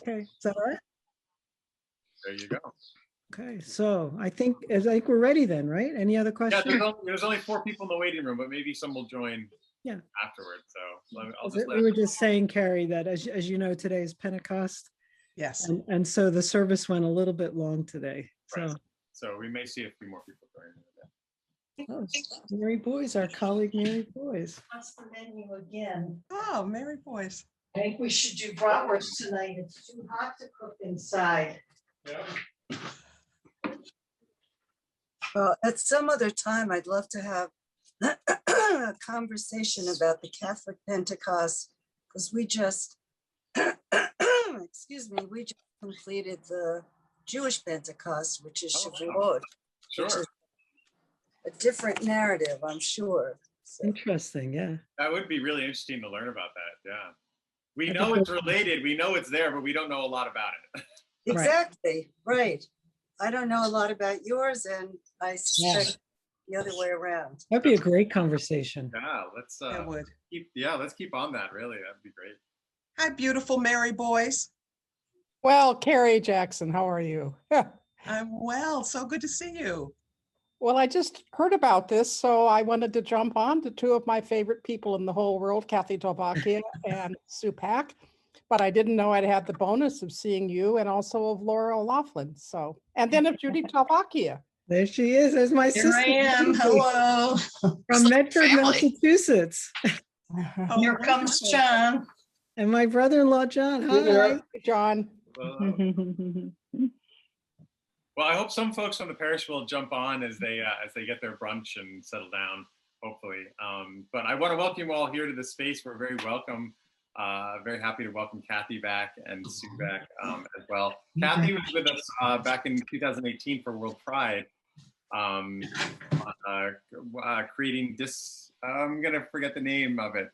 Okay, is that all right? There you go. Okay, so I think we're ready then, right? Any other Yeah, questions? there's only 4 people in the waiting room, but maybe some will join Yeah. afterwards. So We were just saying, Carrie, that as you know, today is Pentecost. Yes. And so the service went a little bit long today. right. So we may see a few more people join. Oh, Mary Boyce, our colleague Mary Boyce. What's the menu again? Oh, Mary Boyce. I think we should do bratwurst tonight. It's too hot to cook inside. Yeah. Well, at some other time, I'd love to have a conversation about the Catholic Pentecost, because we just, excuse me, we just completed the Jewish Pentecost, which is Shavuot, Sure. which is a different narrative, I'm sure. So, Interesting, yeah. That would be really interesting to learn about that. Yeah. We know it's related. We know it's there, but we don't know a lot about it. exactly, right. I don't know a lot about yours, and I suspect the other way around. That'd be a great conversation. Yeah, let's That would. let's keep on that. Really, that'd be great. Hi, beautiful Mary Boyce. Well, Carrie Jackson, how are you? I'm well. So good to see you. Well, I just heard about this, so I wanted to jump on to 2 of my favorite people in the whole world, Kathy Talvacchia and Sue Pack. But I didn't know I'd had the bonus of seeing you and also of Laura O'Loughlin. So, and then of Judy Talvacchia. There she is. There's my Here sister. I am. Hello. From Medford, Massachusetts. Oh, Here comes wonderful. John. And my brother-in-law, John. Hi. John. Well, I hope some folks from the parish will jump on as they get their brunch and settle down, hopefully. But I want to welcome you all here to the space. We're very welcome. Very happy to welcome Kathy back and Sue back as well. Kathy was with us back in 2018 for World Pride, creating this. I'm gonna forget the name of it.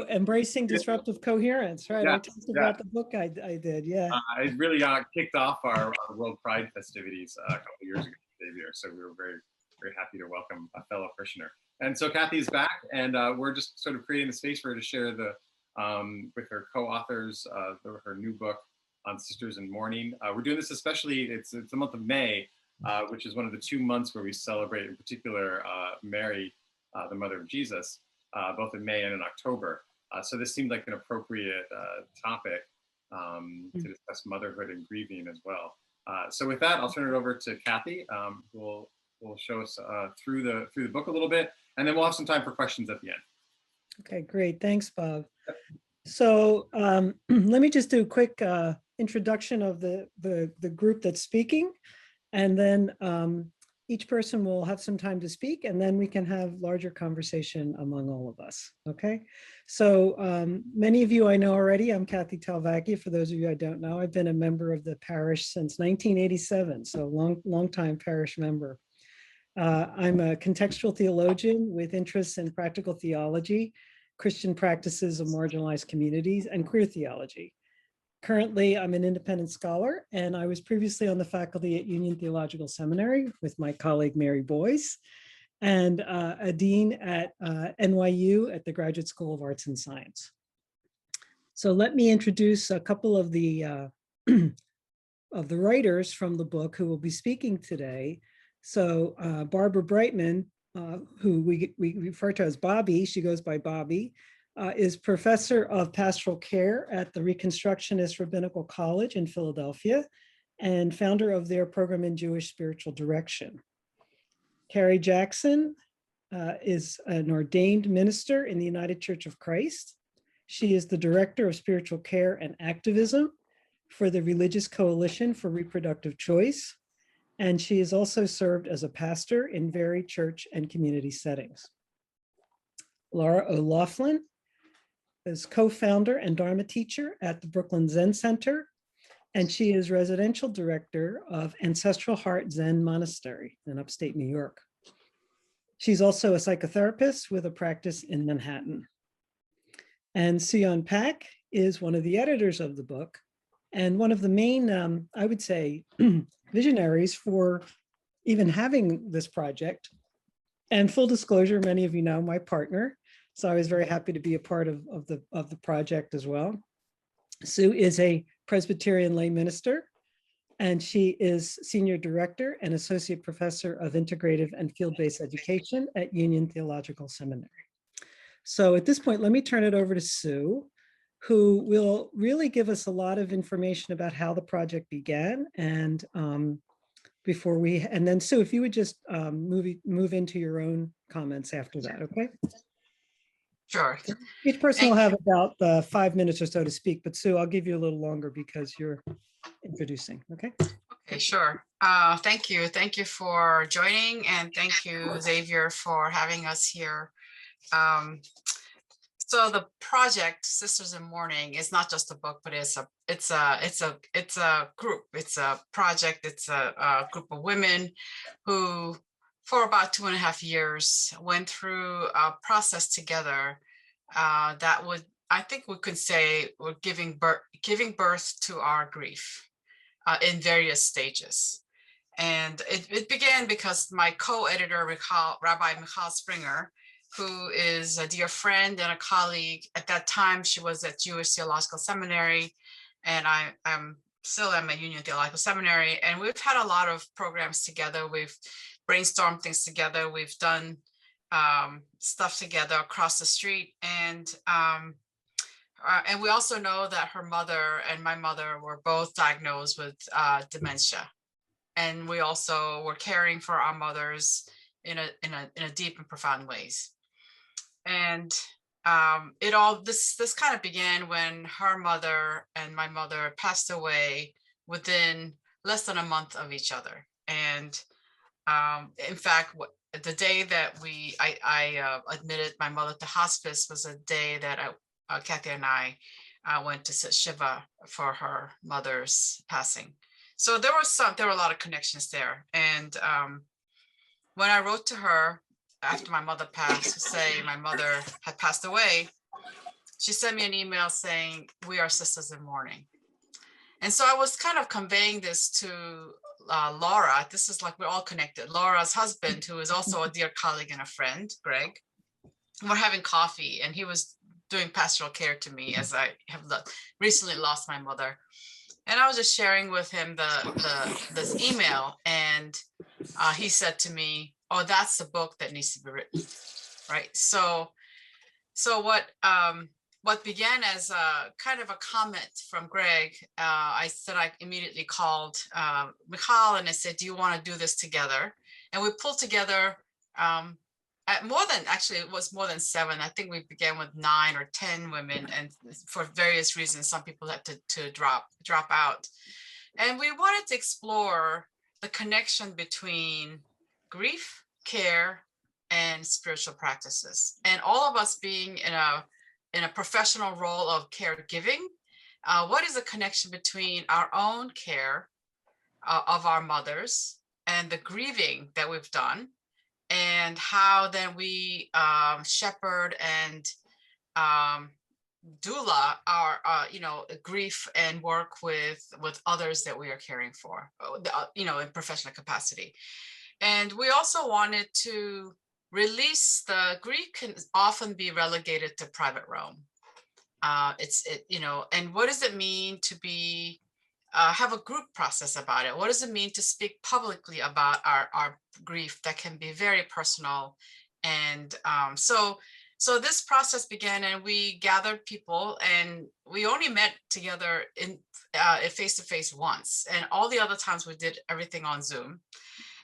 Embracing disruptive coherence, right? Yeah, I talked about the book I did, yeah. It really kicked off our World Pride festivities a couple of years ago, so we were very, very happy to welcome a fellow parishioner. And so Kathy's back, and we're just sort of creating the space for her to share with her co-authors her new book on Sisters in Mourning. We're doing this especially, it's the month of May, which is one of the 2 months where we celebrate, in particular, Mary, the mother of Jesus, both in May and in October. So this seemed like an appropriate topic to discuss motherhood and grieving as well. So with that, I'll turn it over to Kathy, who will show us through the book a little bit, and then we'll have some time for questions at the end. Okay, great. Thanks, Bob. So let me just do a quick introduction of the group that's speaking, and then each person will have some time to speak, and then we can have larger conversation among all of us, okay? So many of you I know already. I'm Kathy Talvacchia. For those of you I don't know, I've been a member of the parish since 1987, so long time parish member. I'm a contextual theologian with interests in practical theology, Christian practices of marginalized communities, and queer theology. Currently, I'm an independent scholar, and I was previously on the faculty at Union Theological Seminary with my colleague Mary Boyce, and a dean at NYU at the Graduate School of Arts and Science. So let me introduce a couple of the writers from the book who will be speaking today. So Barbara Brightman, who we refer to as Bobby, she goes by Bobby, is professor of pastoral care at the Reconstructionist Rabbinical College in Philadelphia and founder of their program in Jewish spiritual direction. Carrie Jackson is an ordained minister in the United Church of Christ. She is the director of spiritual care and activism for the Religious Coalition for Reproductive Choice. And she has also served as a pastor in varied church and community settings. Laura O'Loughlin is co-founder and Dharma teacher at the Brooklyn Zen Center, and she is residential director of Ancestral Heart Zen Monastery in upstate New York. She's also a psychotherapist with a practice in Manhattan. And Sion Pak is one of the editors of the book and one of the main, I would say, visionaries for even having this project. And full disclosure, many of you know my partner, so I was very happy to be a part of the project as well. Sue is a Presbyterian lay minister, and she is Senior Director and Associate Professor of Integrative and Field-Based Education at Union Theological Seminary. So at this point, let me turn it over to Sue, who will really give us a lot of information about how the project began. And and then Sue, if you would just move into your own comments after that, okay? Sure. Each person will Thank have about 5 minutes or so to speak, but Sue, I'll give you a little longer because you're introducing, okay? Okay, sure. Thank you. Thank you for joining, and thank you, Xavier, for having us here. So the project Sisters in Mourning is not just a book, but it's a group. It's a project. It's a group of women who, for about 2.5 years, went through a process together that I think we could say, we're giving birth to our grief in various stages. And it began because my co-editor, Rabbi Michal Springer, who is a dear friend and a colleague. At that time, she was at Jewish Theological Seminary, and I'm still am at Union Theological Seminary. And we've had a lot of programs together. We've brainstormed things together. We've done stuff together across the street. And we also know that her mother and my mother were both diagnosed with dementia. And we also were caring for our mothers in a deep and profound ways. And this kind of began when her mother and my mother passed away within less than a month of each other. And in fact, the day that I admitted my mother to hospice was a day that Kathy and I went to sit Shiva for her mother's passing. So there were a lot of connections there. And when I wrote to her after my mother passed to say my mother had passed away, she sent me an email saying, "We are sisters in mourning." And so I was kind of conveying this to Laura. This is like, we're all connected. Laura's husband, who is also a dear colleague and a friend, Greg. We're having coffee, and he was doing pastoral care to me as I have recently lost my mother. And I was just sharing with him this email, and he said to me, "Oh, that's the book that needs to be written," right? So what began as a kind of a comment from Greg, I immediately called Michal, and I said, "Do you want to do this together?" And we pulled together it was more than 7. I think we began with 9 or 10 women, and for various reasons, some people had to drop out. And we wanted to explore the connection between grief, care, and spiritual practices. And all of us being in a professional role of caregiving, what is the connection between our own care of our mothers and the grieving that we've done, and how then we shepherd and doula our grief and work with others that we are caring for, in professional capacity. And we also wanted to release the grief can often be relegated to private realm. And what does it mean to be have a group process about it? What does it mean to speak publicly about our grief that can be very personal? And so this process began, and we gathered people, and we only met together in face-to-face once, and all the other times we did everything on Zoom.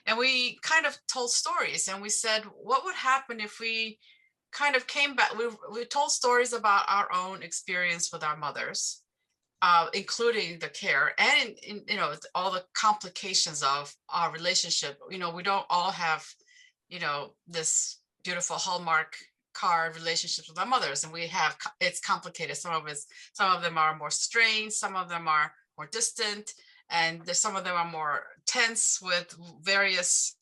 And we kind of told stories, and we said, what would happen if we kind of came back? We told stories about our own experience with our mothers, including the care and all the complications of our relationship. We don't all have this beautiful Hallmark card relationships with our mothers, and it's complicated. Some of them are more strained, some of them are more distant, and some of them are more tense with various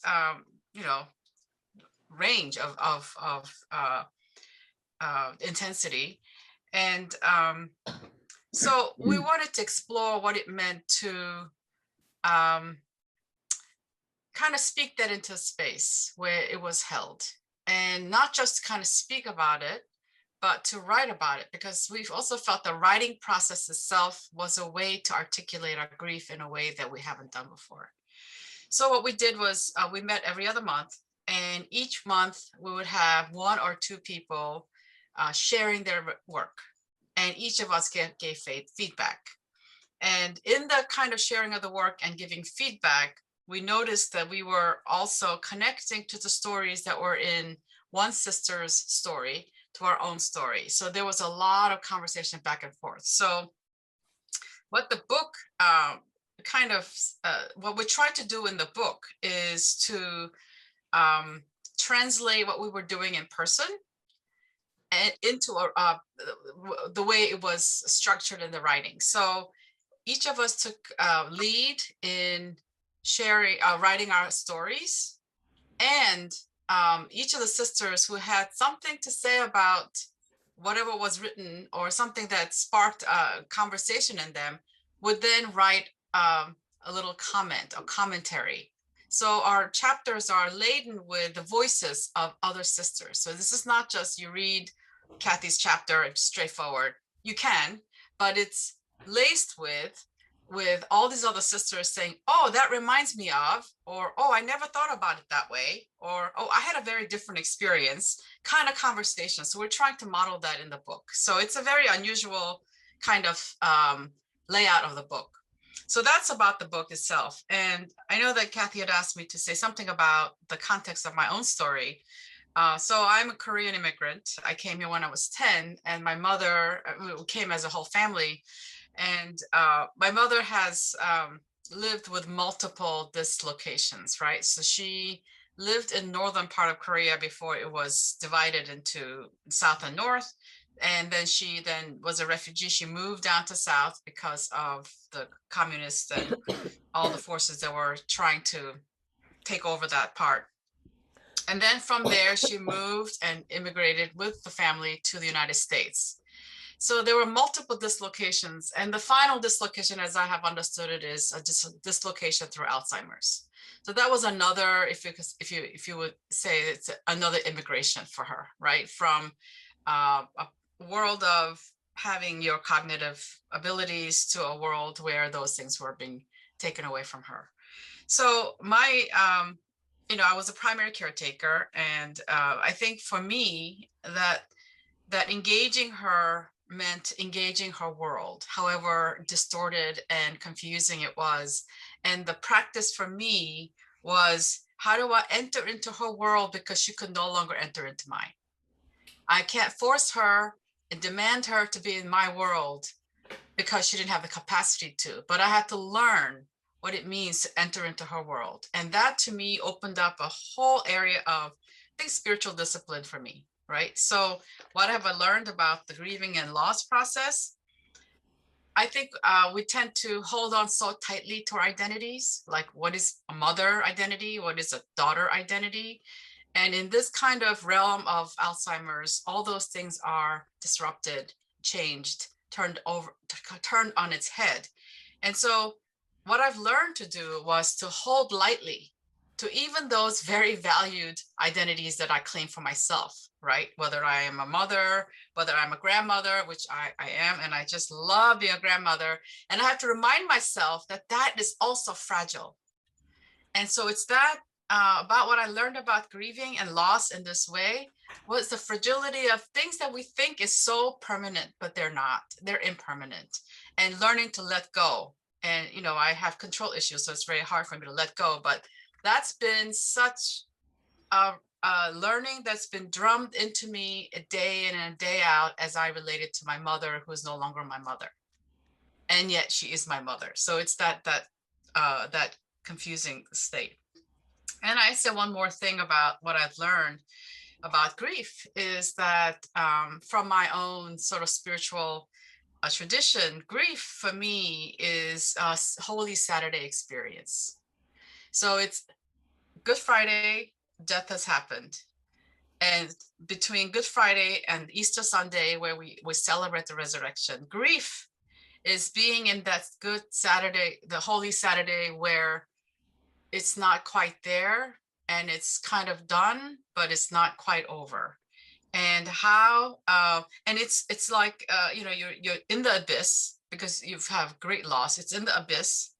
range of intensity. And so we wanted to explore what it meant to kind of speak that into space where it was held, and not just kind of speak about it, but to write about it, because we've also felt the writing process itself was a way to articulate our grief in a way that we haven't done before. So what we did was we met every other month, and each month we would have one or two people sharing their work, and each of us gave feedback. And in the kind of sharing of the work and giving feedback, we noticed that we were also connecting to the stories that were in one sister's story to our own story. So there was a lot of conversation back and forth. So what the book what we tried to do in the book is to translate what we were doing in person and into the way it was structured in the writing. So each of us took lead in sharing, writing our stories, and each of the sisters who had something to say about whatever was written or something that sparked a conversation in them would then write a little comment or commentary. So our chapters are laden with the voices of other sisters. So this is not just you read Kathy's chapter, it's straightforward. You can, but it's laced with all these other sisters saying, oh, that reminds me of, or, oh, I never thought about it that way, or, oh, I had a very different experience, kind of conversation. So we're trying to model that in the book. So it's a very unusual kind of layout of the book. So that's about the book itself. And I know that Kathy had asked me to say something about the context of my own story. So I'm a Korean immigrant. I came here when I was 10, and my mother came as a whole family. And my mother has lived with multiple dislocations, right? So she lived in northern part of Korea before it was divided into south and north. And then she was a refugee. She moved down to south because of the communists and all the forces that were trying to take over that part. And then from there, she moved and immigrated with the family to the United States. So there were multiple dislocations, and the final dislocation, as I have understood it, is a dislocation through Alzheimer's. So that was another, if you would say, it's another immigration for her, right? From a world of having your cognitive abilities to a world where those things were being taken away from her. So my, I was a primary caretaker, and I think for me that engaging her meant engaging her world, however distorted and confusing it was. And the practice for me was, how do I enter into her world because she could no longer enter into mine? I can't force her and demand her to be in my world because she didn't have the capacity to, but I had to learn what it means to enter into her world. And that to me opened up a whole area of, I think, spiritual discipline for me. Right. So what have I learned about the grieving and loss process? I think we tend to hold on so tightly to our identities, like what is a mother identity? What is a daughter identity? And in this kind of realm of Alzheimer's, all those things are disrupted, changed, turned on its head. And so what I've learned to do was to hold lightly to even those very valued identities that I claim for myself, right? Whether I am a mother, whether I'm a grandmother, which I am, and I just love being a grandmother. And I have to remind myself that that is also fragile. And so it's that about what I learned about grieving and loss in this way was the fragility of things that we think is so permanent, but they're not, they're impermanent, and learning to let go. And, I have control issues, so it's very hard for me to let go, but that's been such a learning that's been drummed into me a day in and a day out as I related to my mother, who is no longer my mother, and yet she is my mother. So it's that confusing state. And I said one more thing about what I've learned about grief is that from my own sort of spiritual tradition, grief for me is a Holy Saturday experience. So it's Good Friday, death has happened. And between Good Friday and Easter Sunday, where we celebrate the resurrection, grief is being in that Good Saturday, the Holy Saturday, where it's not quite there and it's kind of done, but it's not quite over. and how and it's like you know, you're in the abyss because you've have great loss. It's in the abyss,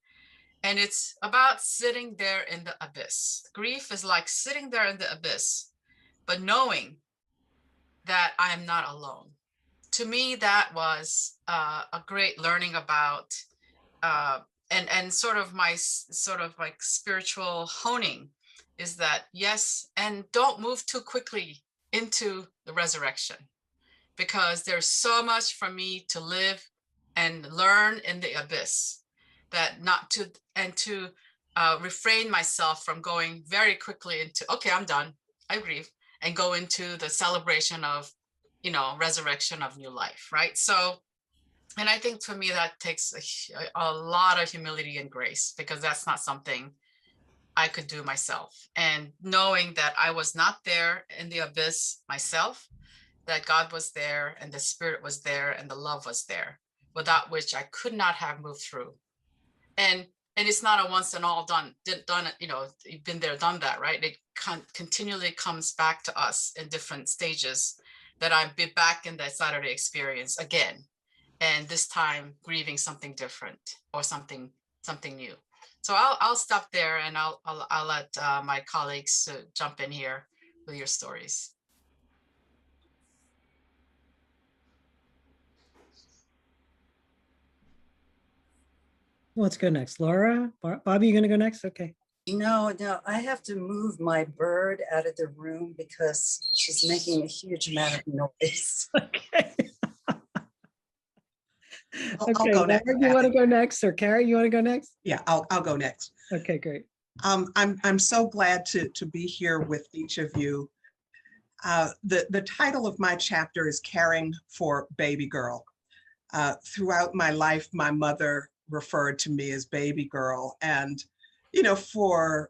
and it's about sitting there in the abyss. Grief is like sitting there in the abyss, but knowing that I am not alone. To me, that was a great learning about uh, and sort of my sort of like spiritual honing is that yes, and don't move too quickly into the resurrection, because there's so much for me to live and learn in the abyss, that not to and to refrain myself from going very quickly into, okay, I'm done, I grieve, and go into the celebration of, you know, resurrection of new life, right? So, and I think for me that takes a lot of humility and grace, because that's not something I could do myself. And knowing that I was not there in the abyss myself, that God was there and the spirit was there and the love was there, without which I could not have moved through. And it's not a once and all done, you know, you've been there, done that, right? It continually comes back to us in different stages, that I've been back in that Saturday experience again, and this time grieving something different or something new. So I'll stop there, and I'll let my colleagues jump in here with your stories. Let's go next. Laura, Bobby, you going to go next? Okay. No, I have to move my bird out of the room because she's making a huge amount of noise. Okay. I'll Okay, go Laura, next, you want to Kathy. go next, or Carrie, you want to go next? Yeah, I'll go next. Okay, great. I'm so glad to be here with each of you. The title of my chapter is Caring for Baby Girl. Throughout my life, my mother referred to me as baby girl. And, you know, for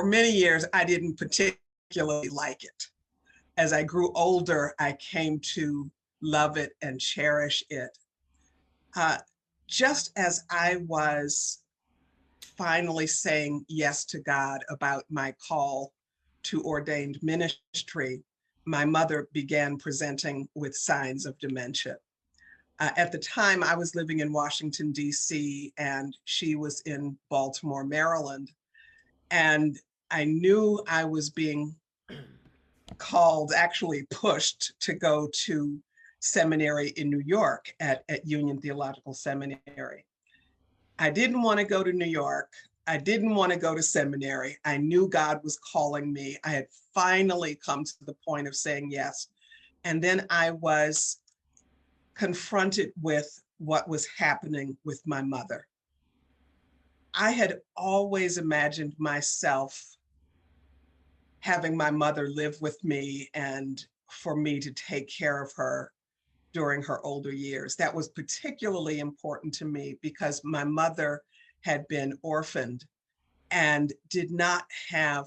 many years, I didn't particularly like it. As I grew older, I came to love it and cherish it. Just as I was finally saying yes to God about my call to ordained ministry, my mother began presenting with signs of dementia. At the time, I was living in Washington, D.C., and she was in Baltimore, Maryland. And I knew I was being called, actually pushed, to go to seminary in New York at Union Theological Seminary. I didn't want to go to New York. I didn't want to go to seminary. I knew God was calling me. I had finally come to the point of saying yes. And then I was confronted with what was happening with my mother. I had always imagined myself having my mother live with me and for me to take care of her during her older years. That was particularly important to me because my mother had been orphaned and did not have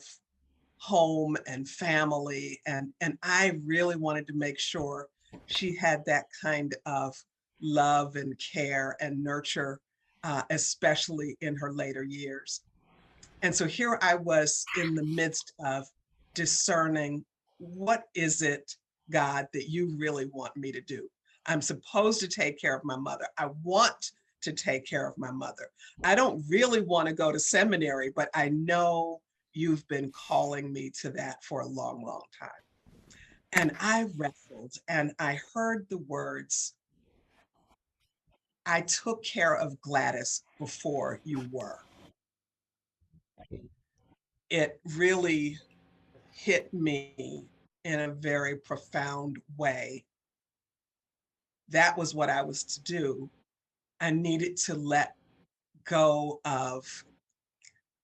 home and family. And I really wanted to make sure she had that kind of love and care and nurture, especially in her later years. And so here I was in the midst of discerning, what is it, God, that you really want me to do? I'm supposed to take care of my mother. I want to take care of my mother. I don't really want to go to seminary, but I know you've been calling me to that for a long, long time. And I wrestled and I heard the words, I took care of Gladys before you were. It really hit me in a very profound way. That was what I was to do. I needed to let go of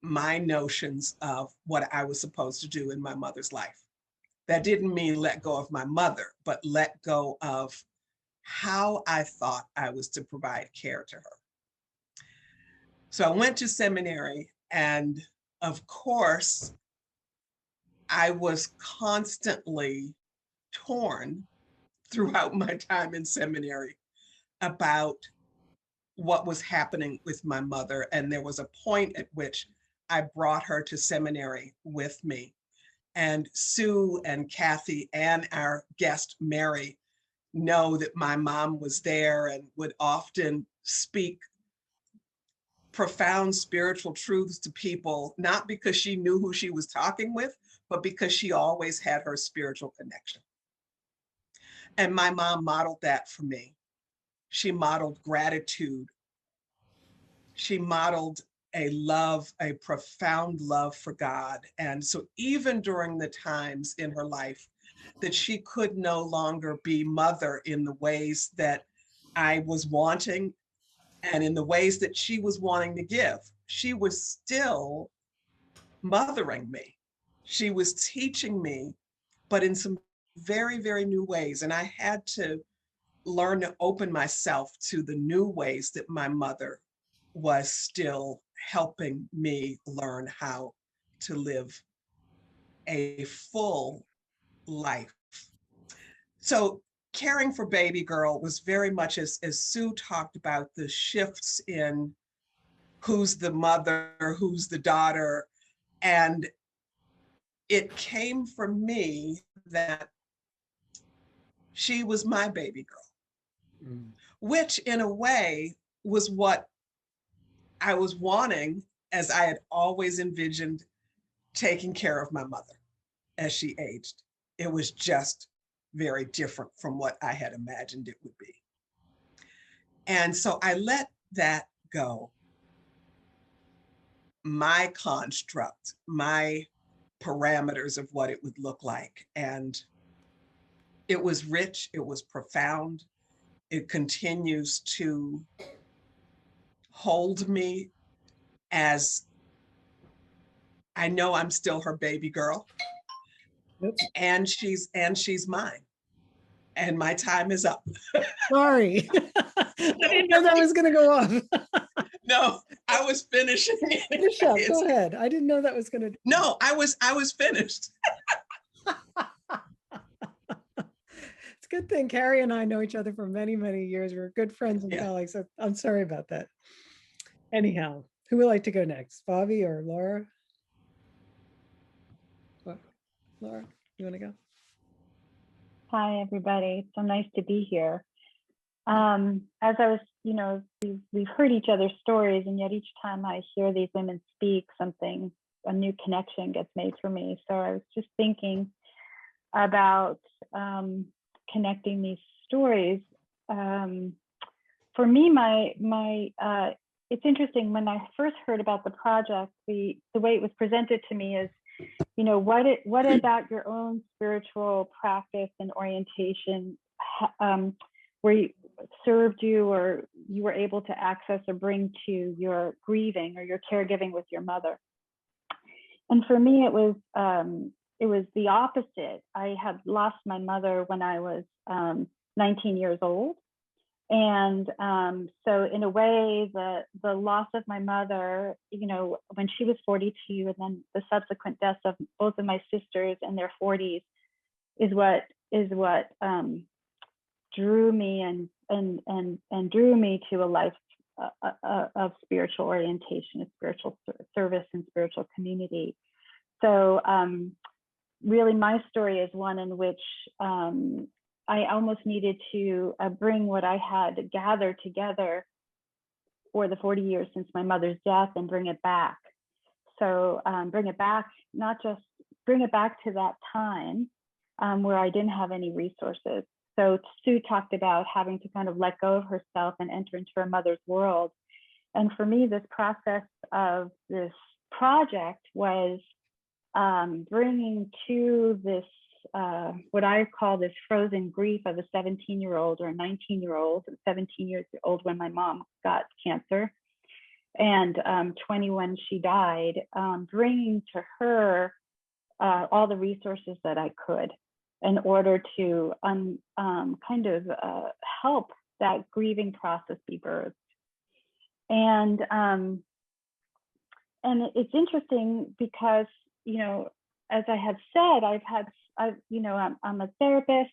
my notions of what I was supposed to do in my mother's life. That didn't mean let go of my mother, but let go of how I thought I was to provide care to her. So I went to seminary, and of course, I was constantly torn throughout my time in seminary about what was happening with my mother. And there was a point at which I brought her to seminary with me. And Sue and Kathy and our guest Mary know that my mom was there and would often speak profound spiritual truths to people, not because she knew who she was talking with, but because she always had her spiritual connection. And my mom modeled that for me. She modeled gratitude. She modeled a love, a profound love for God. And so even during the times in her life that she could no longer be mother in the ways that I was wanting and in the ways that she was wanting to give, she was still mothering me. She was teaching me, but in some very, very new ways. And I had to learn to open myself to the new ways that my mother was still helping me learn how to live a full life. So caring for baby girl was very much, as Sue talked about, the shifts in who's the mother, who's the daughter. And it came from me that she was my baby girl, which in a way was what I was wanting, as I had always envisioned taking care of my mother as she aged. It was just very different from what I had imagined it would be. And so I let that go. My construct, my parameters of what it would look like. And it was rich, it was profound. It continues to hold me, as I know I'm still her baby girl. Oops, And she's mine. And my time is up. sorry. I didn't know that was going to go off. No, I was finishing. Finish up. Go It's- ahead. I didn't know that was going to. No, I was finished. It's a good thing Carrie and I know each other for many, many years. We're good friends and Yeah. colleagues. So I'm sorry about that. Anyhow, who would like to go next? Bobby or Laura? Laura, you want to go? Hi, everybody. So nice to be here. As I was, we've heard each other's stories, and yet each time I hear these women speak, a new connection gets made for me. So I was just thinking about connecting these stories. For me, it's interesting, when I first heard about the project, the way it was presented to me is, what about your own spiritual practice and orientation where you served you, or you were able to access or bring to your grieving or your caregiving with your mother? And for me, it was the opposite. I had lost my mother when I was 19 years old. And so in a way, the loss of my mother, when she was 42, and then the subsequent deaths of both of my sisters in their 40s, is what drew me and drew me to a life of spiritual orientation, of spiritual service and spiritual community. So really, my story is one in which I almost needed to bring what I had gathered together for the 40 years since my mother's death and bring it back. So bring it back, not just bring it back to that time where I didn't have any resources. So Sue talked about having to kind of let go of herself and enter into her mother's world. And for me, this process of this project was bringing to this what I call this frozen grief of a 17-year-old or a 19-year-old, 17 years old when my mom got cancer, and 20 when she died, bringing to her all the resources that I could in order to help that grieving process be birthed. And it's interesting because, as I have said, I'm a therapist.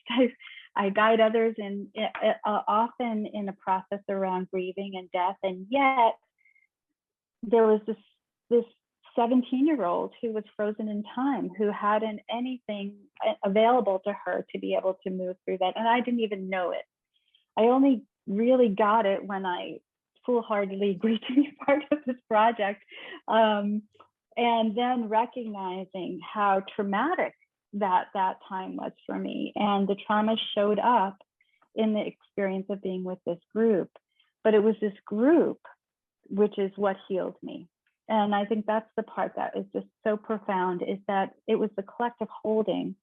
I guide others in often in a process around grieving and death, and yet there was this 17-year-old who was frozen in time, who hadn't anything available to her to be able to move through that. And I didn't even know it. I only really got it when I foolhardily agreed to be part of this project. And then recognizing how traumatic that time was for me. And the trauma showed up in the experience of being with this group. But it was this group, which is what healed me. And I think that's the part that is just so profound, is that it was the collective holding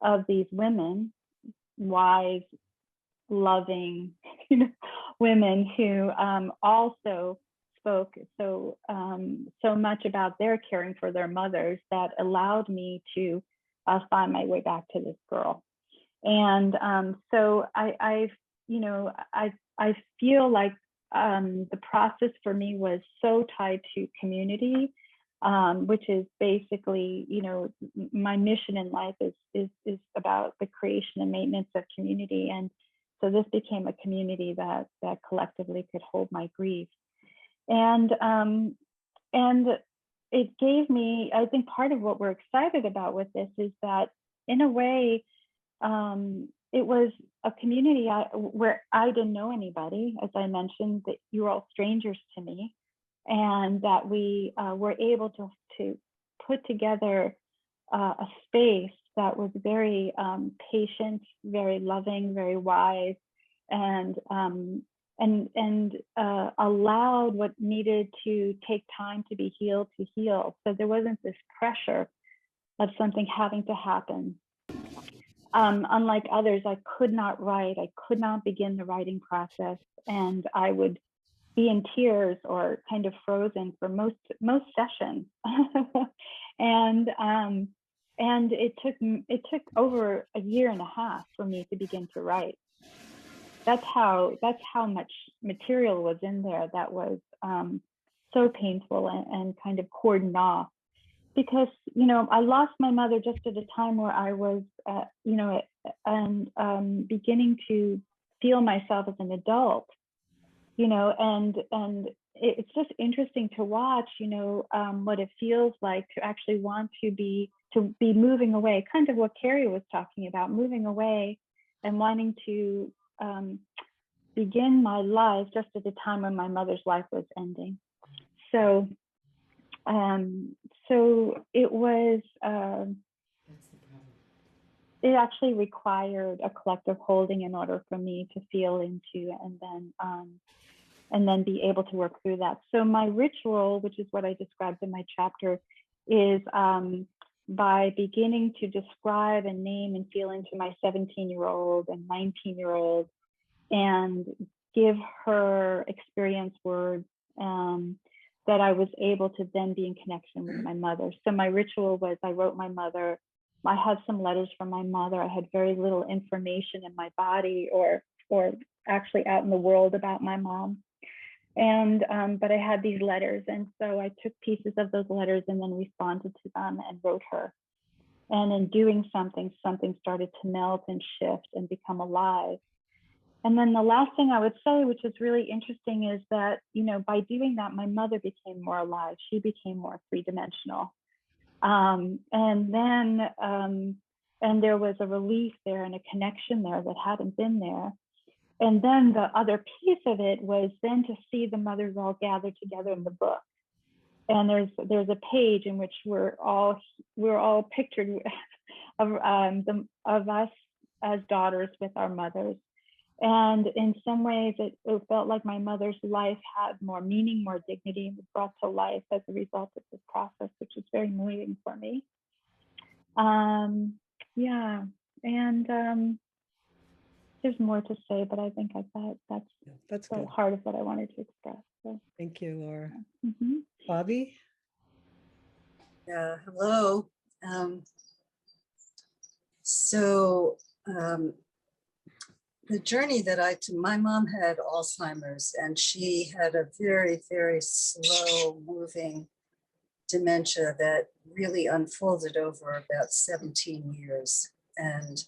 of these women, wise, loving women who also spoke so much about their caring for their mothers, that allowed me to find my way back to this girl. And so I feel like the process for me was so tied to community, which is basically, my mission in life is about the creation and maintenance of community. And so this became a community that collectively could hold my grief. And it gave me, I think part of what we're excited about with this is that, in a way, it was a community where I didn't know anybody. As I mentioned, that you were all strangers to me, and that we were able to put together a space that was very patient, very loving, very wise, and allowed what needed to take time to be healed to heal. So there wasn't this pressure of something having to happen. Unlike others, I could not write. I could not begin the writing process, and I would be in tears or kind of frozen for most sessions. And it took over a year and a half for me to begin to write. That's how much material was in there that was so painful and kind of cordoned off. Because, I lost my mother just at a time where I was, beginning to feel myself as an adult, and it's just interesting to watch, what it feels like to actually want to be moving away, kind of what Carrie was talking about, moving away and wanting to begin my life just at the time when my mother's life was ending. So it was, it actually required a collective holding in order for me to feel into, and then be able to work through that. So my ritual, which is what I described in my chapter, is by beginning to describe and name and feel into my 17-year-old and 19-year-old, and give her experience words that I was able to then be in connection with my mother. So my ritual was, I wrote my mother. I had some letters from my mother. I had very little information in my body or actually out in the world about my mom. And but I had these letters, and so I took pieces of those letters and then responded to them and wrote her. And in doing something started to melt and shift and become alive. And then the last thing I would say, which is really interesting, is that, by doing that, my mother became more alive. She became more three-dimensional. And there was a release there and a connection there that hadn't been there. And then the other piece of it was then to see the mothers all gathered together in the book. And there's a page in which we're all pictured of us as daughters with our mothers. And in some ways, it felt like my mother's life had more meaning, more dignity, and was brought to life as a result of this process, which is very moving for me. Yeah, and there's more to say, but I think that's the heart of what I wanted to express. So. Thank you, Laura. Mm-hmm. Bobby? Yeah, hello. The journey that my mom had Alzheimer's, and she had a very, very slow moving dementia that really unfolded over about 17 years. And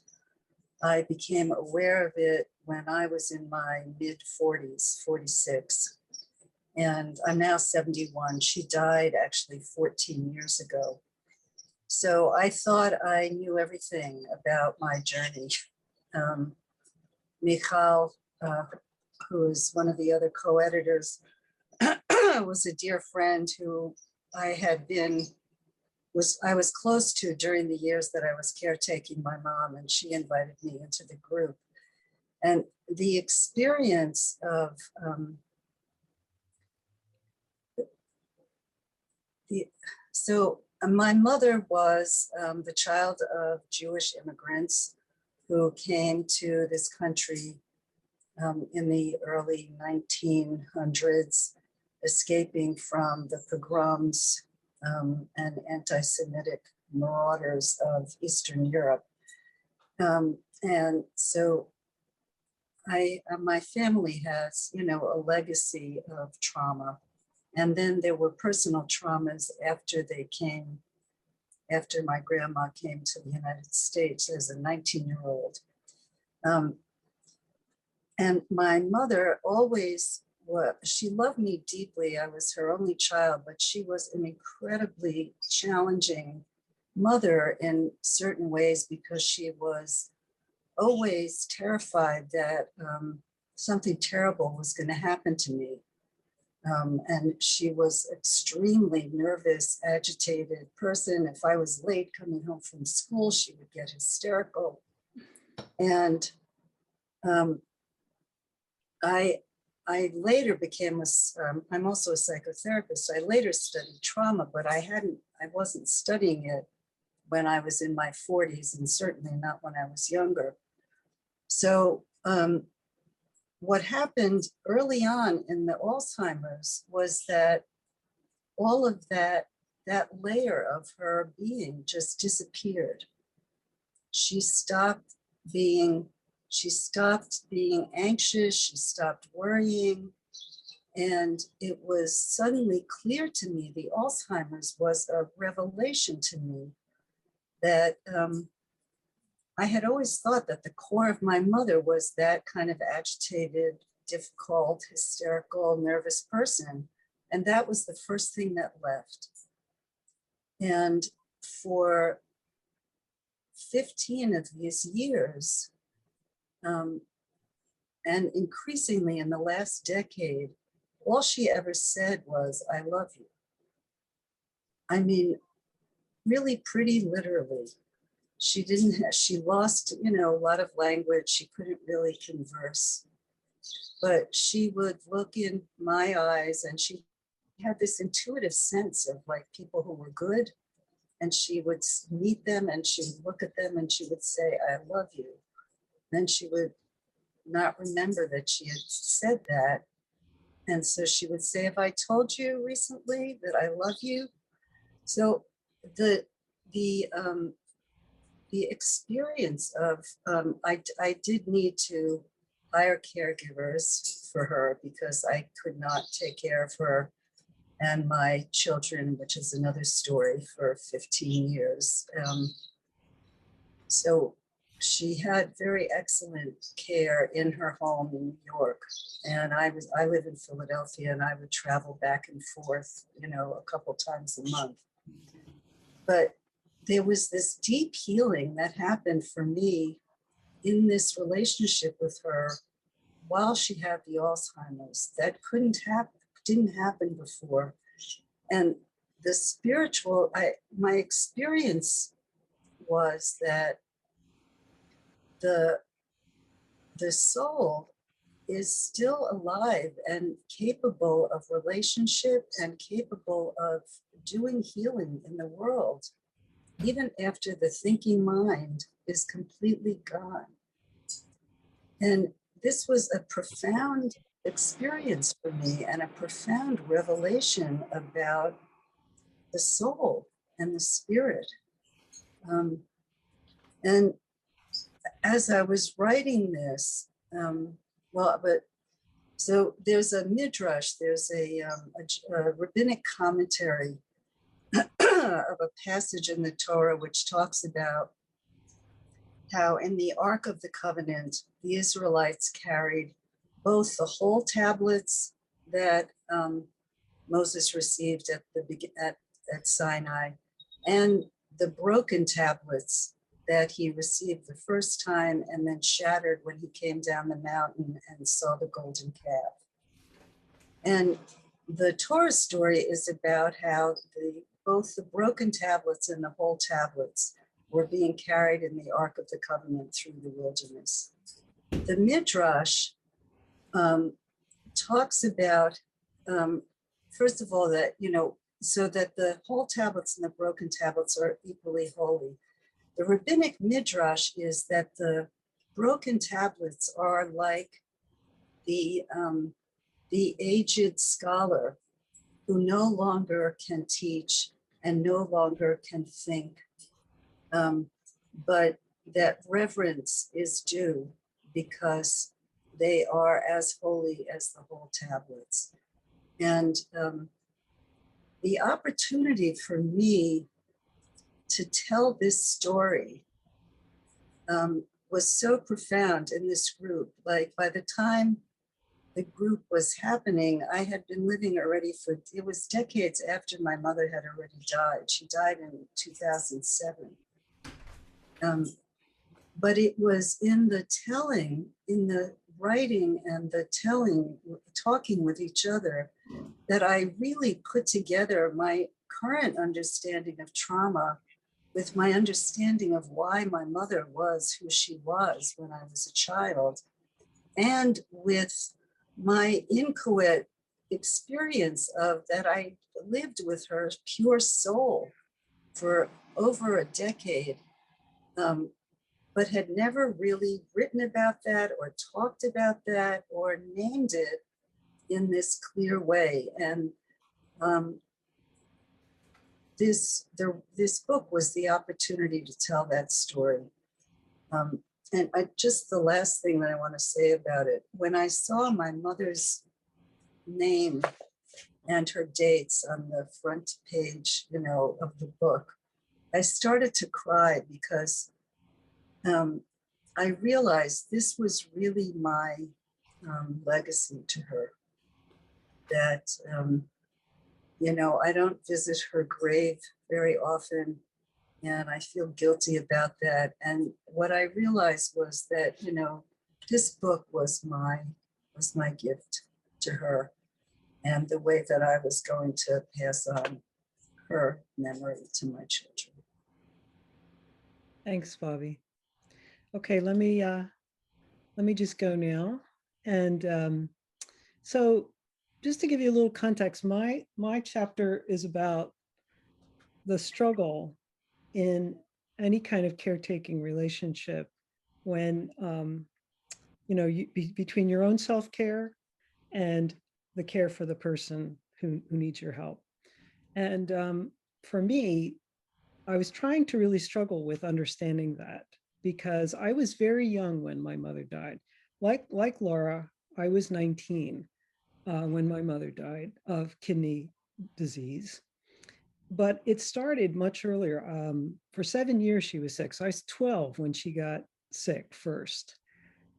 I became aware of it when I was in my mid 40s, 46. and I'm now 71. She died actually 14 years ago. So I thought I knew everything about my journey. Michal, who is one of the other co-editors, was a dear friend who I was close to during the years that I was caretaking my mom, and she invited me into the group. And the experience of my mother was the child of Jewish immigrants who came to this country in the early 1900s, escaping from the pogroms and anti-Semitic marauders of Eastern Europe. And so my family has, a legacy of trauma. And then there were personal traumas after my grandma came to the United States as a 19-year-old. And my mother always, she loved me deeply. I was her only child, but she was an incredibly challenging mother in certain ways because she was always terrified that something terrible was going to happen to me. And she was extremely nervous, agitated person. If I was late coming home from school, she would get hysterical. And I later became I'm also a psychotherapist. I later studied trauma, but I wasn't studying it when I was in my 40s, and certainly not when I was younger. So what happened early on in the Alzheimer's was that all of that layer of her being just disappeared. She stopped being anxious, she stopped worrying, and it was suddenly clear to me, the Alzheimer's was a revelation to me that I had always thought that the core of my mother was that kind of agitated, difficult, hysterical, nervous person. And that was the first thing that left. And for 15 of these years, and increasingly in the last decade, all she ever said was, "I love you." I mean, really pretty literally. She lost, a lot of language. She couldn't really converse, but she would look in my eyes and she had this intuitive sense of like people who were good. And she would meet them and she would look at them and she would say, "I love you." Then she would not remember that she had said that. And so she would say, "Have I told you recently that I love you?" So the experience of, I did need to hire caregivers for her because I could not take care of her and my children, which is another story, for 15 years. So she had very excellent care in her home in New York. And I live in Philadelphia and I would travel back and forth, a couple times a month. But there was this deep healing that happened for me in this relationship with her while she had the Alzheimer's that didn't happen before. And the spiritual, my experience was that the soul is still alive and capable of relationship and capable of doing healing in the world, even after the thinking mind is completely gone. And this was a profound experience for me and a profound revelation about the soul and the spirit. And as I was writing this, so there's a midrash, there's a rabbinic commentary of a passage in the Torah which talks about how in the Ark of the Covenant, the Israelites carried both the whole tablets that Moses received at Sinai, and the broken tablets that he received the first time and then shattered when he came down the mountain and saw the golden calf. And the Torah story is about how both the broken tablets and the whole tablets were being carried in the Ark of the Covenant through the wilderness. The Midrash talks about, first of all, that, so that the whole tablets and the broken tablets are equally holy. The rabbinic Midrash is that the broken tablets are like the aged scholar who no longer can teach and no longer can think, but that reverence is due because they are as holy as the whole tablets. And the opportunity for me to tell this story was so profound in this group. Like, by the time the group was happening, I had been living already it was decades after my mother had already died. She died in 2007. But it was in the telling, in the writing and the telling, talking with each other, that I really put together my current understanding of trauma with my understanding of why my mother was who she was when I was a child, and with my inchoate experience of that I lived with her pure soul for over a decade, but had never really written about that or talked about that or named it in this clear way. And this book was the opportunity to tell that story. And just the last thing that I want to say about it, when I saw my mother's name and her dates on the front page, of the book, I started to cry because I realized this was really my legacy to her. That, I don't visit her grave very often, and I feel guilty about that. And what I realized was that, this book was my gift to her, and the way that I was going to pass on her memory to my children. Thanks, Bobby. Okay, let me just go now. And so just to give you a little context, my chapter is about the struggle in any kind of caretaking relationship when, between your own self-care and the care for the person who needs your help. And for me, I was trying to really struggle with understanding that because I was very young when my mother died. Like Laura, I was 19 when my mother died of kidney disease. But it started much earlier. For 7 years, she was sick. So I was 12 when she got sick first.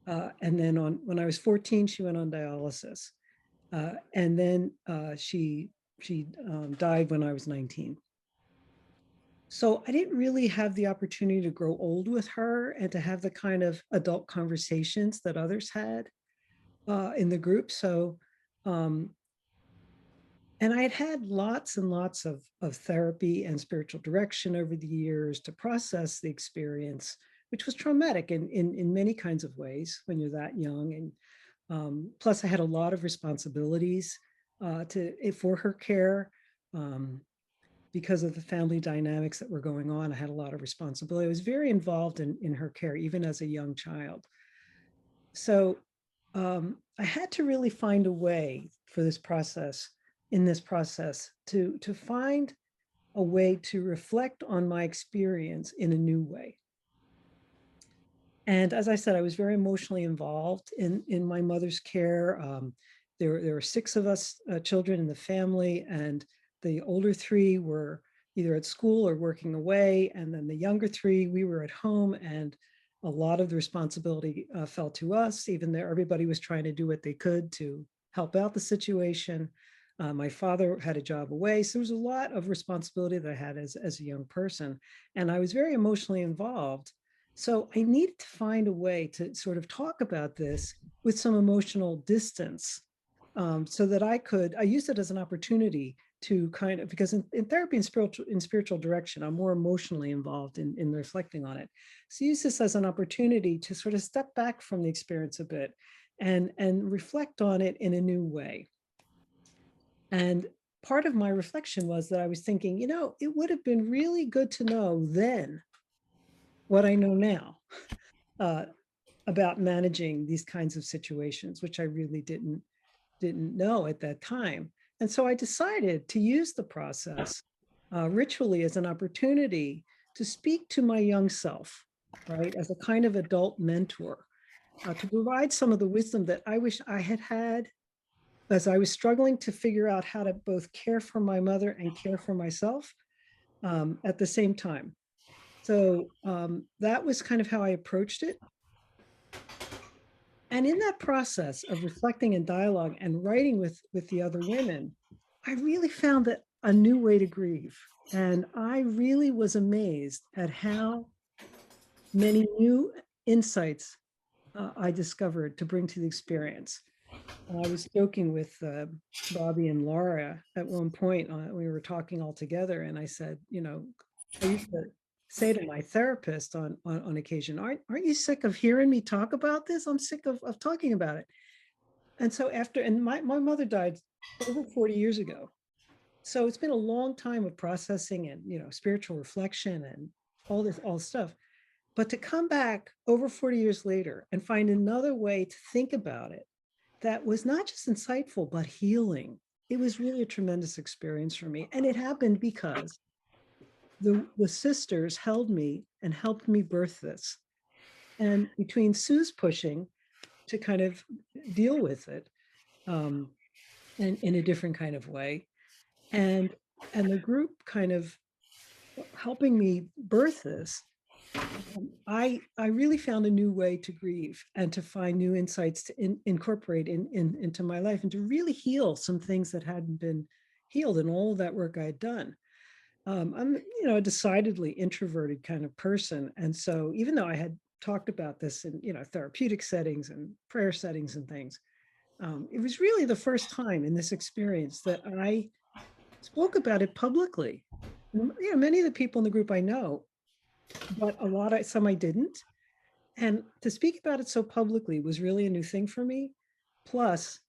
And then when I was 14, she went on dialysis. And then she died when I was 19. So I didn't really have the opportunity to grow old with her and to have the kind of adult conversations that others had in the group. So, and I had had lots and lots of therapy and spiritual direction over the years to process the experience, which was traumatic in many kinds of ways when you're that young. And plus I had a lot of responsibilities for her care. Because of the family dynamics that were going on, I had a lot of responsibility. I was very involved in her care, even as a young child. So I had to really find a way for this process, to find a way to reflect on my experience in a new way. And as I said, I was very emotionally involved in my mother's care. There were 6 of us children in the family, and the older 3 were either at school or working away. And then the younger 3, we were at home, and a lot of the responsibility fell to us, even though everybody was trying to do what they could to help out the situation. My father had a job away, so there was a lot of responsibility that I had as a young person, and I was very emotionally involved. So I needed to find a way to sort of talk about this with some emotional distance, so that I used it as an opportunity to kind of, because in therapy and spiritual direction, I'm more emotionally involved in reflecting on it. So use this as an opportunity to sort of step back from the experience a bit and reflect on it in a new way. And part of my reflection was that I was thinking, it would have been really good to know then what I know now, uh, about managing these kinds of situations, which I really didn't know at that time. And so I decided to use the process ritually as an opportunity to speak to my young self, right, as a kind of adult mentor, to provide some of the wisdom that I wish I had had as I was struggling to figure out how to both care for my mother and care for myself at the same time. So that was kind of how I approached it. And in that process of reflecting and dialogue and writing with the other women, I really found that a new way to grieve. And I really was amazed at how many new insights I discovered to bring to the experience. I was joking with Bobby and Laura at one point. We were talking all together, and I said, I used to say to my therapist on occasion, aren't you sick of hearing me talk about this? I'm sick of talking about it. And so and my mother died over 40 years ago. So it's been a long time of processing and, spiritual reflection and all this stuff. But to come back over 40 years later and find another way to think about it that was not just insightful, but healing. It was really a tremendous experience for me. And it happened because the sisters held me and helped me birth this. And between Sue's pushing to kind of deal with it, and in a different kind of way, and the group kind of helping me birth this, I really found a new way to grieve and to find new insights to incorporate into my life and to really heal some things that hadn't been healed in all of that work I had done. I'm, a decidedly introverted kind of person. And so even though I had talked about this in, therapeutic settings and prayer settings and things, it was really the first time in this experience that I spoke about it publicly. Many of the people in the group I know, but some I didn't. And to speak about it so publicly was really a new thing for me. Plus,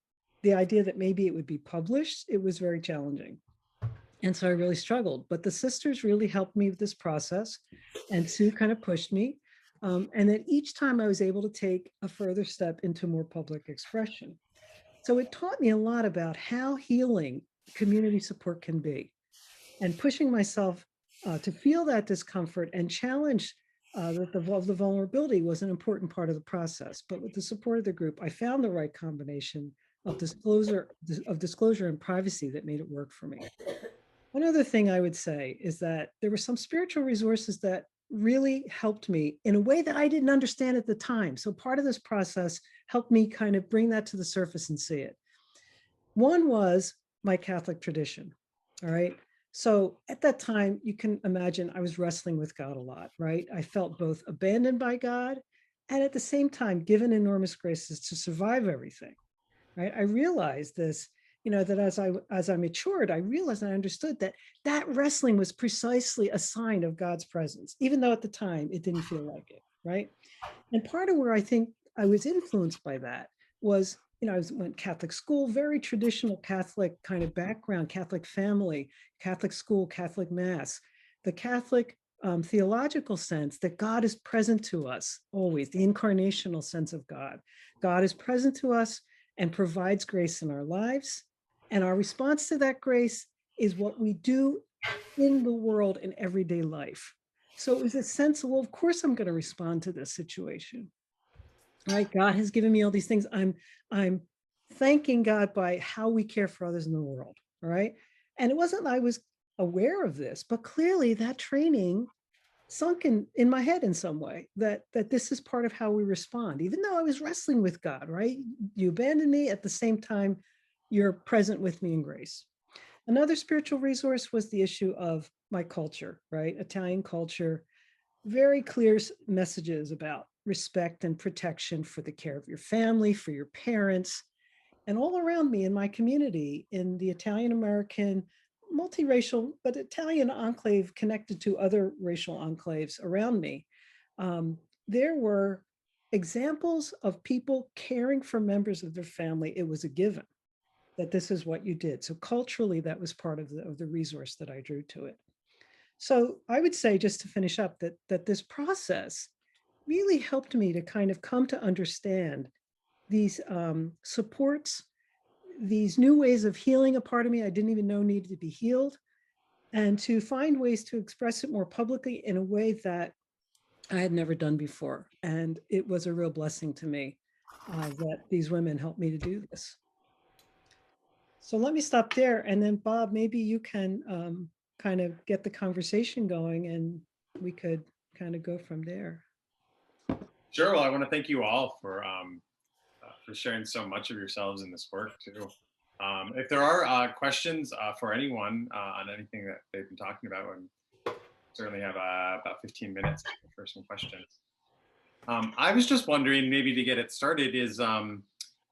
the idea that maybe it would be published, it was very challenging. And so I really struggled. But the sisters really helped me with this process. And Sue kind of pushed me. And then each time I was able to take a further step into more public expression. So it taught me a lot about how healing community support can be. And pushing myself to feel that discomfort and challenge that the vulnerability was an important part of the process. But with the support of the group, I found the right combination of disclosure and privacy that made it work for me. One other thing I would say is that there were some spiritual resources that really helped me in a way that I didn't understand at the time. So part of this process helped me kind of bring that to the surface and see it. One was my Catholic tradition. All right. So at that time, you can imagine I was wrestling with God a lot, right? I felt both abandoned by God and at the same time given enormous graces to survive everything, right? I realized this, that as I matured, I realized and I understood that wrestling was precisely a sign of God's presence, even though at the time it didn't feel like it, right? And part of where I think I was influenced by that was, I went Catholic school, very traditional Catholic kind of background, Catholic family, Catholic school, Catholic mass, the Catholic theological sense that God is present to us always, the incarnational sense of God. God is present to us and provides grace in our lives. And our response to that grace is what we do in the world in everyday life. So it was a sense of, well, of course I'm going to respond to this situation. Right? God has given me all these things. I'm thanking God by how we care for others in the world. All right. And it wasn't I was aware of this, but clearly that training sunk in my head in some way that this is part of how we respond, even though I was wrestling with God, right? You abandoned me at the same time. you're present with me in grace. Another spiritual resource was the issue of my culture, right? Italian culture, very clear messages about respect and protection for the care of your family, for your parents, and all around me in my community, in the Italian American, multiracial, but Italian enclave connected to other racial enclaves around me. There were examples of people caring for members of their family. It was a given that this is what you did. So culturally, that was part of the resource that I drew to it. So I would say, just to finish up, that this process really helped me to kind of come to understand these supports, these new ways of healing a part of me I didn't even know needed to be healed, and to find ways to express it more publicly in a way that I had never done before. And it was a real blessing to me that these women helped me to do this. So let me stop there. And then Bob, maybe you can kind of get the conversation going and we could kind of go from there. Sure. Well, I want to thank you all for sharing so much of yourselves in this work too. If there are questions for anyone on anything that they've been talking about, we certainly have about 15 minutes for some questions. I was just wondering, maybe to get it started, is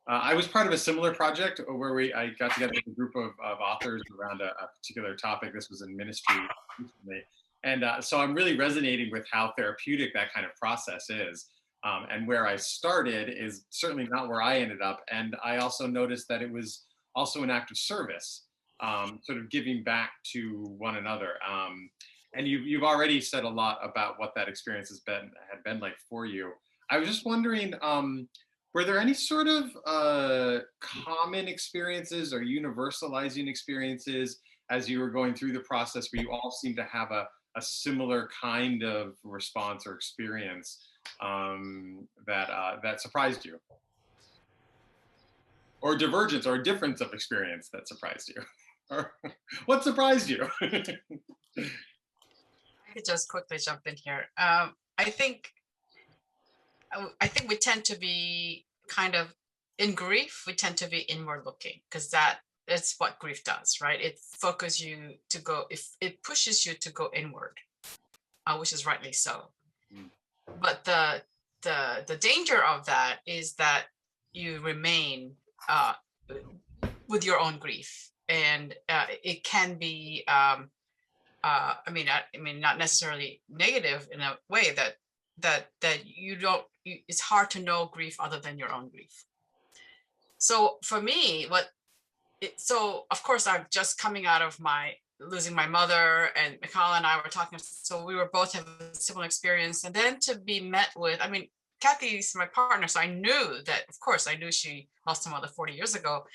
I was part of a similar project where I got together with a group of authors around a particular topic. This was in ministry recently. And so I'm really resonating with how therapeutic that kind of process is. And where I started is certainly not where I ended up. And I also noticed that it was also an act of service, sort of giving back to one another. And you've already said a lot about what that experience had been like for you. I was just wondering, were there any sort of common experiences or universalizing experiences as you were going through the process where you all seem to have a similar kind of response or experience that surprised you? Or divergence or difference of experience that surprised you? Or what surprised you? I could just quickly jump in here. I think we tend to be kind of in grief. We tend to be inward looking because that's what grief does, right? It focuses you to go. If it pushes you to go inward, which is rightly so. But the danger of that is that you remain with your own grief, and it can be. I mean, not necessarily negative in a way that you don't. It's hard to know grief other than your own grief. So for me, so of course I'm just coming out of losing my mother, and Mikhail and I were talking. So we were both having a similar experience, and then to be met with. I mean, Kathy's my partner, so I knew that. Of course, I knew she lost her mother 40 years ago,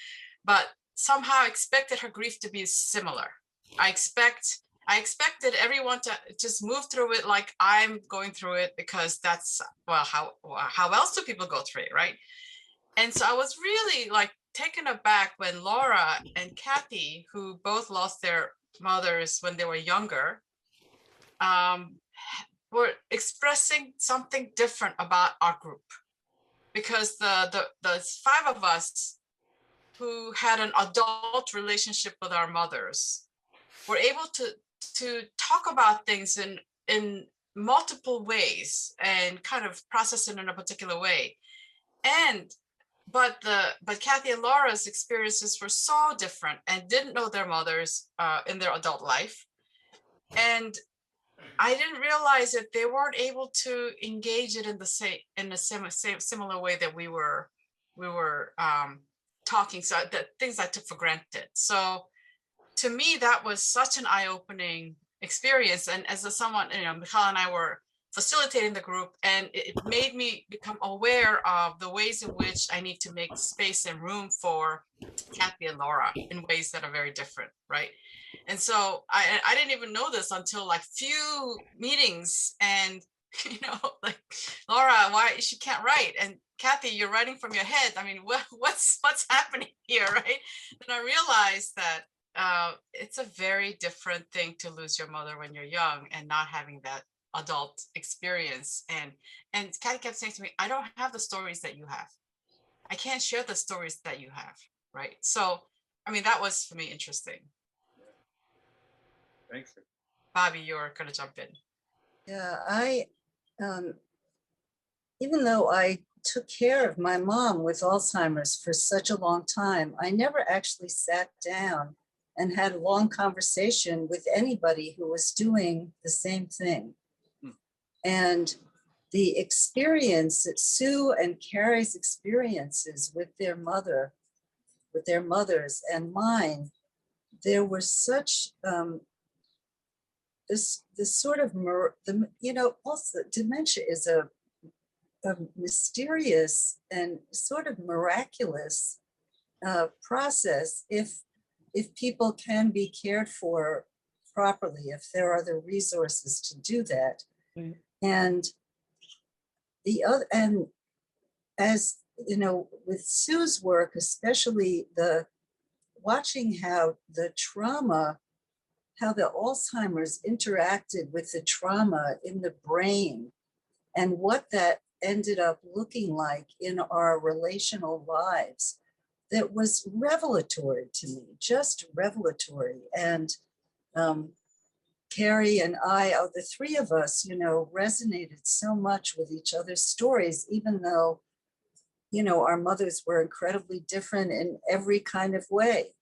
but somehow I expected her grief to be similar. I expected everyone to just move through it like I'm going through it, because that's, well, how else do people go through it, right? And so I was really like taken aback when Laura and Kathy, who both lost their mothers when they were younger, were expressing something different about our group, because the five of us who had an adult relationship with our mothers were able to talk about things in multiple ways and kind of process it in a particular way. But Kathy and Laura's experiences were so different and didn't know their mothers in their adult life. And I didn't realize that they weren't able to engage it in the same similar way that we were talking. So that things I took for granted. So to me, that was such an eye-opening experience. And as someone, Mikhail and I were facilitating the group, and it made me become aware of the ways in which I need to make space and room for Kathy and Laura in ways that are very different, right? And so I didn't even know this until like few meetings, and like, Laura, why she can't write, and Kathy, you're writing from your head. I mean, what's happening here, right? And I realized that it's a very different thing to lose your mother when you're young and not having that adult experience. And Kathy kept saying to me, I don't have the stories that you have. I can't share the stories that you have, right? So I mean, that was for me interesting. Thanks. Bobby, you're gonna jump in. Yeah, um, even though I took care of my mom with Alzheimer's for such a long time, I never actually sat down and had a long conversation with anybody who was doing the same thing. And the experience that Sue and Carrie's experiences with their mother, with their mothers and mine, there was such this sort of, also dementia is a mysterious and sort of miraculous process if people can be cared for properly, if there are the resources to do that. Right. And the other, and as you know, with Sue's work, especially the watching how the trauma, how the Alzheimer's interacted with the trauma in the brain and what that ended up looking like in our relational lives, that was revelatory to me, just revelatory. And Carrie and I, the three of us, resonated so much with each other's stories, even though, our mothers were incredibly different in every kind of way.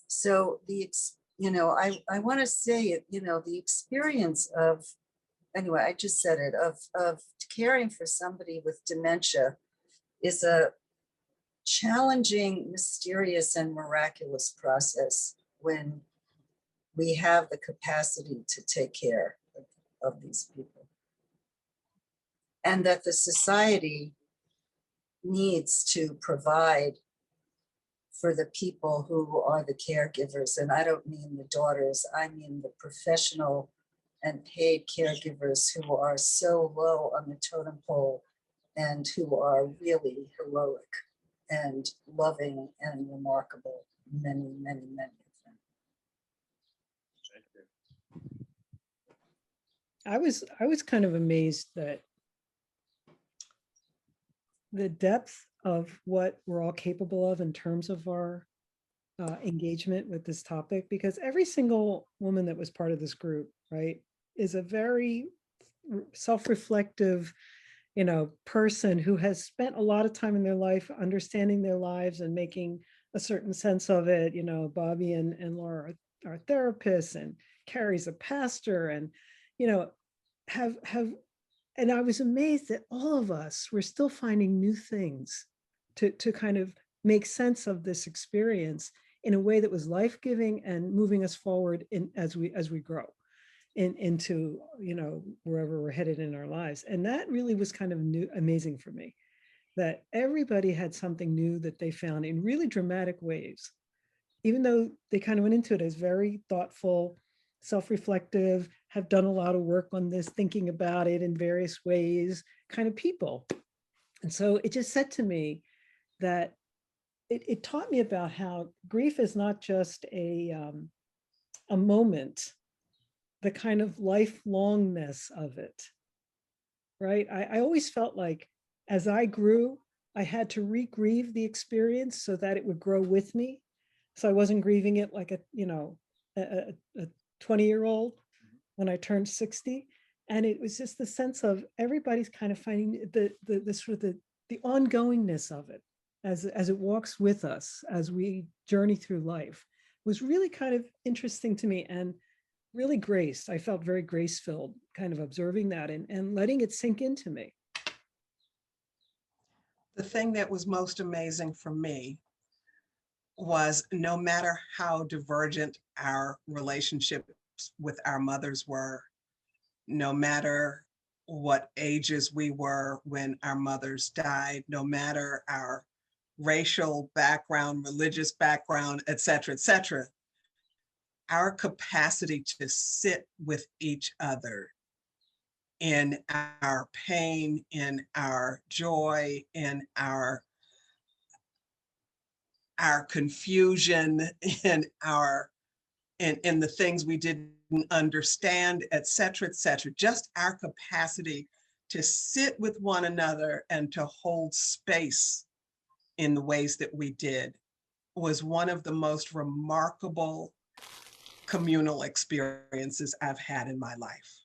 So I want to say, the experience of, anyway, I just said it, of caring for somebody with dementia is a challenging, mysterious, and miraculous process when we have the capacity to take care of these people. And that the society needs to provide for the people who are the caregivers. And I don't mean the daughters, I mean the professional and paid caregivers who are so low on the totem pole and who are really heroic and loving and remarkable, many, many, many of them. I was kind of amazed that the depth of what we're all capable of in terms of our engagement with this topic, because every single woman that was part of this group, right, is a very self-reflective, person who has spent a lot of time in their life understanding their lives and making a certain sense of it. Bobby and Laura are therapists, and Carrie's a pastor, and have and I was amazed that all of us were still finding new things to kind of make sense of this experience in a way that was life-giving and moving us forward as we grow into wherever we're headed in our lives. And that really was kind of amazing for me, that everybody had something new that they found in really dramatic ways, even though they kind of went into it as very thoughtful, self-reflective, have done a lot of work on this, thinking about it in various ways kind of people. And so it just said to me that it taught me about how grief is not just a moment, the kind of lifelongness of it, right? I always felt like as I grew, I had to re-grieve the experience so that it would grow with me. So I wasn't grieving it like a 20-year-old when I turned 60. And it was just the sense of everybody's kind of finding the sort of the ongoingness of it as it walks with us as we journey through life was really kind of interesting to me, and really graced. I felt very grace-filled kind of observing that and letting it sink into me. The thing that was most amazing for me was no matter how divergent our relationships with our mothers were, no matter what ages we were when our mothers died, no matter our racial background, religious background, et cetera, our capacity to sit with each other in our pain, in our joy, in our confusion, in the things we didn't understand, et cetera, just our capacity to sit with one another and to hold space in the ways that we did was one of the most remarkable communal experiences I've had in my life.